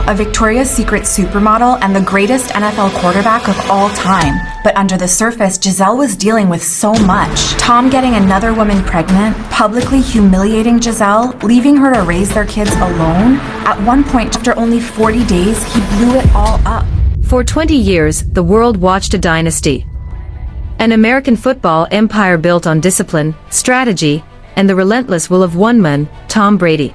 a Victoria's Secret supermodel and the greatest NFL quarterback of all time. But under the surface, Giselle was dealing with so much. Tom getting another woman pregnant, publicly humiliating Giselle, leaving her to raise their kids alone. At one point, after only 40 days, he blew it all up. For 20 years, the world watched a dynasty. An American football empire built on discipline, strategy, and the relentless will of one man, Tom Brady.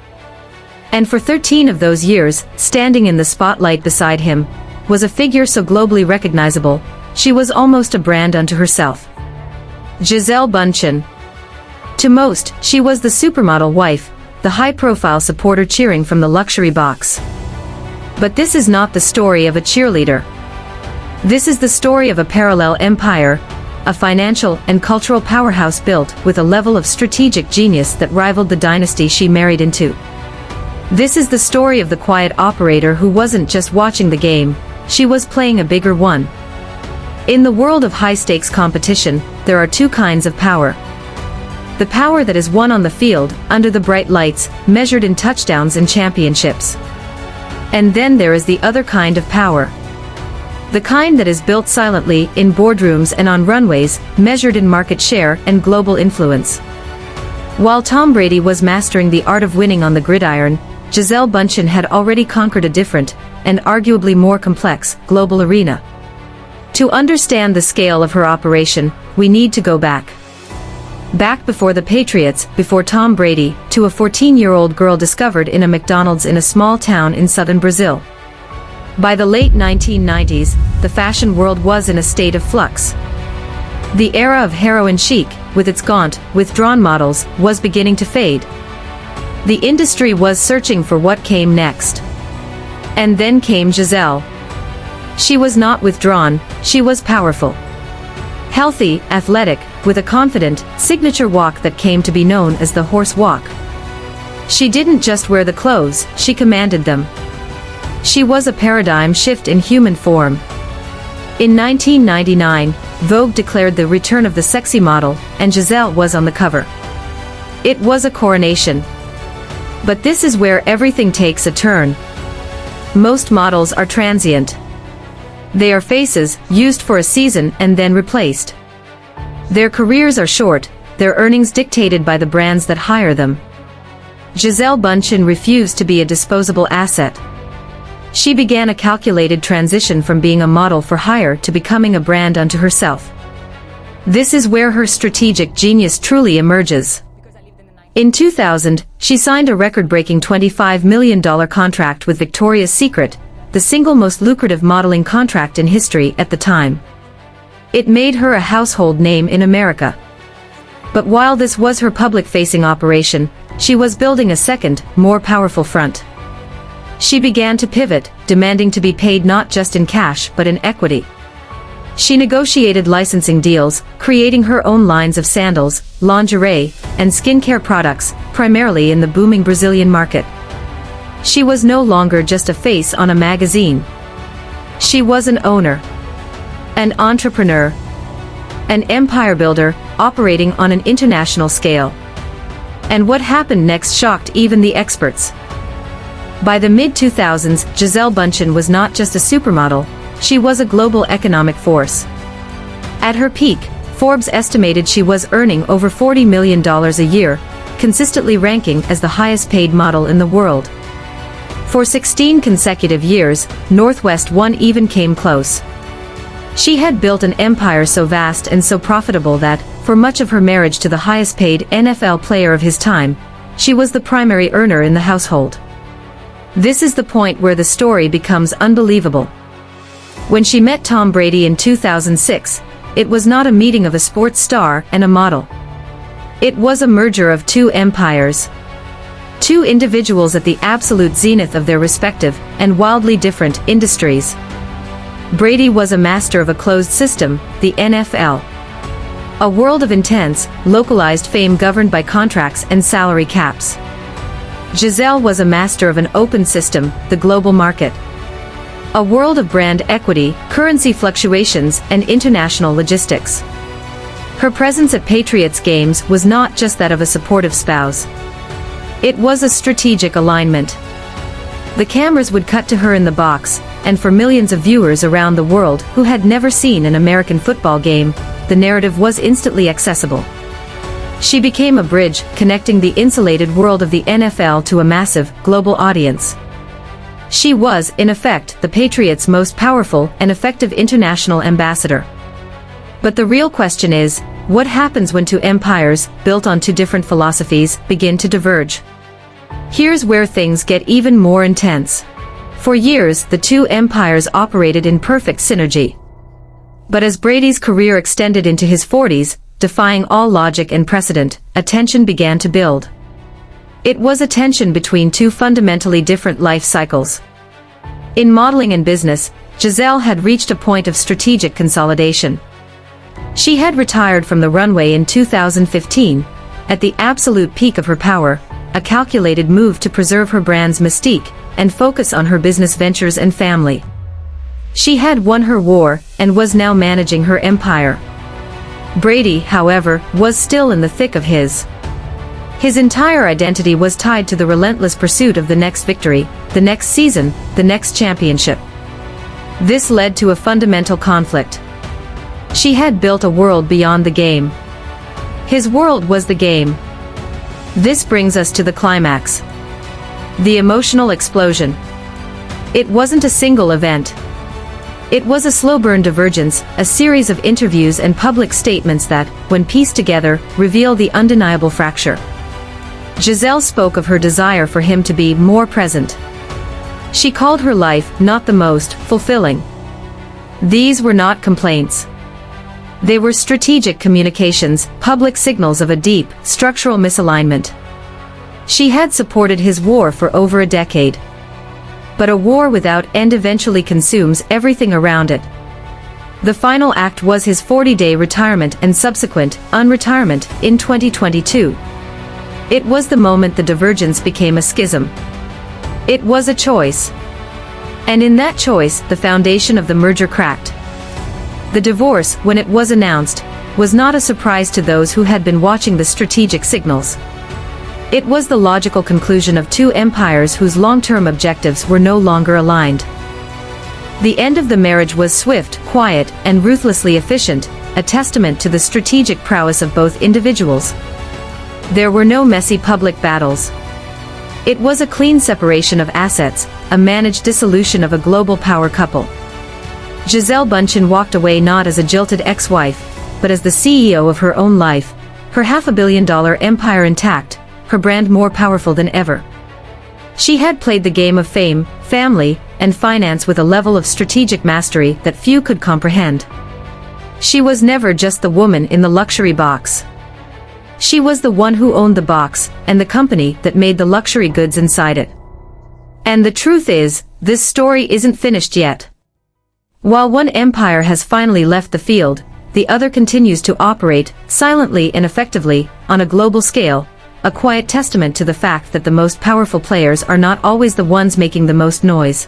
And for 13 of those years, standing in the spotlight beside him, was a figure so globally recognizable, she was almost a brand unto herself. Gisele Bündchen. To most, she was the supermodel wife, the high-profile supporter cheering from the luxury box. But this is not the story of a cheerleader. This is the story of a parallel empire, a financial and cultural powerhouse built with a level of strategic genius that rivaled the dynasty she married into. This is the story of the quiet operator who wasn't just watching the game, she was playing a bigger one. In the world of high-stakes competition, there are two kinds of power. The power that is won on the field, under the bright lights, measured in touchdowns and championships. And then there is the other kind of power. The kind that is built silently, in boardrooms and on runways, measured in market share and global influence. While Tom Brady was mastering the art of winning on the gridiron, Gisele Bündchen had already conquered a different, and arguably more complex, global arena. To understand the scale of her operation, we need to go back. Back before the Patriots, before Tom Brady, to a 14-year-old girl discovered in a McDonald's in a small town in southern Brazil. By the late 1990s, the fashion world was in a state of flux. The era of heroin chic, with its gaunt, withdrawn models, was beginning to fade. The industry was searching for what came next. And then came Giselle. She was not withdrawn, she was powerful. Healthy, athletic, with a confident, signature walk that came to be known as the horse walk. She didn't just wear the clothes, she commanded them. She was a paradigm shift in human form. In 1999, Vogue declared the return of the sexy model, and Giselle was on the cover. It was a coronation. But this is where everything takes a turn. Most models are transient. They are faces, used for a season and then replaced. Their careers are short, their earnings dictated by the brands that hire them. Gisele Bündchen refused to be a disposable asset. She began a calculated transition from being a model for hire to becoming a brand unto herself. This is where her strategic genius truly emerges. In 2000, she signed a record-breaking $25 million contract with Victoria's Secret, the single most lucrative modeling contract in history at the time. It made her a household name in America. But while this was her public-facing operation, she was building a second, more powerful front. She began to pivot, demanding to be paid not just in cash but in equity. She negotiated licensing deals, creating her own lines of sandals, lingerie, and skincare products, primarily in the booming Brazilian market. She was no longer just a face on a magazine. She was an owner, an entrepreneur, an empire builder, operating on an international scale. And what happened next shocked even the experts. By the mid-2000s, Gisele Bündchen was not just a supermodel, she was a global economic force. At her peak, Forbes estimated she was earning over $40 million a year, consistently ranking as the highest-paid model in the world. For 16 consecutive years, Northwest One even came close. She had built an empire so vast and so profitable that, for much of her marriage to the highest-paid NFL player of his time, she was the primary earner in the household. This is the point where the story becomes unbelievable. When she met Tom Brady in 2006, it was not a meeting of a sports star and a model. It was a merger of two empires. Two individuals at the absolute zenith of their respective, and wildly different, industries. Brady was a master of a closed system, the NFL. A world of intense, localized fame governed by contracts and salary caps. Giselle was a master of an open system, the global market. A world of brand equity, currency fluctuations, and international logistics. Her presence at Patriots games was not just that of a supportive spouse. It was a strategic alignment. The cameras would cut to her in the box, and for millions of viewers around the world who had never seen an American football game, the narrative was instantly accessible. She became a bridge connecting the insulated world of the NFL to a massive, global audience. She was, in effect, the Patriots' most powerful and effective international ambassador. But the real question is, what happens when two empires, built on two different philosophies, begin to diverge? Here's where things get even more intense. For years, the two empires operated in perfect synergy. But as Brady's career extended into his 40s, defying all logic and precedent, a tension began to build. It was a tension between two fundamentally different life cycles. In modeling and business, Giselle had reached a point of strategic consolidation. She had retired from the runway in 2015, at the absolute peak of her power, a calculated move to preserve her brand's mystique and focus on her business ventures and family. She had won her war and was now managing her empire. Brady, however, was still in the thick of his. His entire identity was tied to the relentless pursuit of the next victory, the next season, the next championship. This led to a fundamental conflict. She had built a world beyond the game. His world was the game. This brings us to the climax. The emotional explosion. It wasn't a single event. It was a slow-burn divergence, a series of interviews and public statements that, when pieced together, reveal the undeniable fracture. Giselle spoke of her desire for him to be more present. She called her life not the most fulfilling. These were not complaints. They were strategic communications, public signals of a deep, structural misalignment. She had supported his war for over a decade. But a war without end eventually consumes everything around it. The final act was his 40-day retirement and subsequent unretirement in 2022. It was the moment the divergence became a schism. It was a choice. And in that choice, the foundation of the merger cracked. The divorce, when it was announced, was not a surprise to those who had been watching the strategic signals. It was the logical conclusion of two empires whose long-term objectives were no longer aligned. The end of the marriage was swift, quiet, and ruthlessly efficient, a testament to the strategic prowess of both individuals. There were no messy public battles. It was a clean separation of assets, a managed dissolution of a global power couple. Gisele Bündchen walked away not as a jilted ex-wife, but as the CEO of her own life, her $500 million empire intact, her brand more powerful than ever. She had played the game of fame, family, and finance with a level of strategic mastery that few could comprehend. She was never just the woman in the luxury box. She was the one who owned the box, and the company that made the luxury goods inside it. And the truth is, this story isn't finished yet. While one empire has finally left the field, the other continues to operate, silently and effectively, on a global scale, a quiet testament to the fact that the most powerful players are not always the ones making the most noise.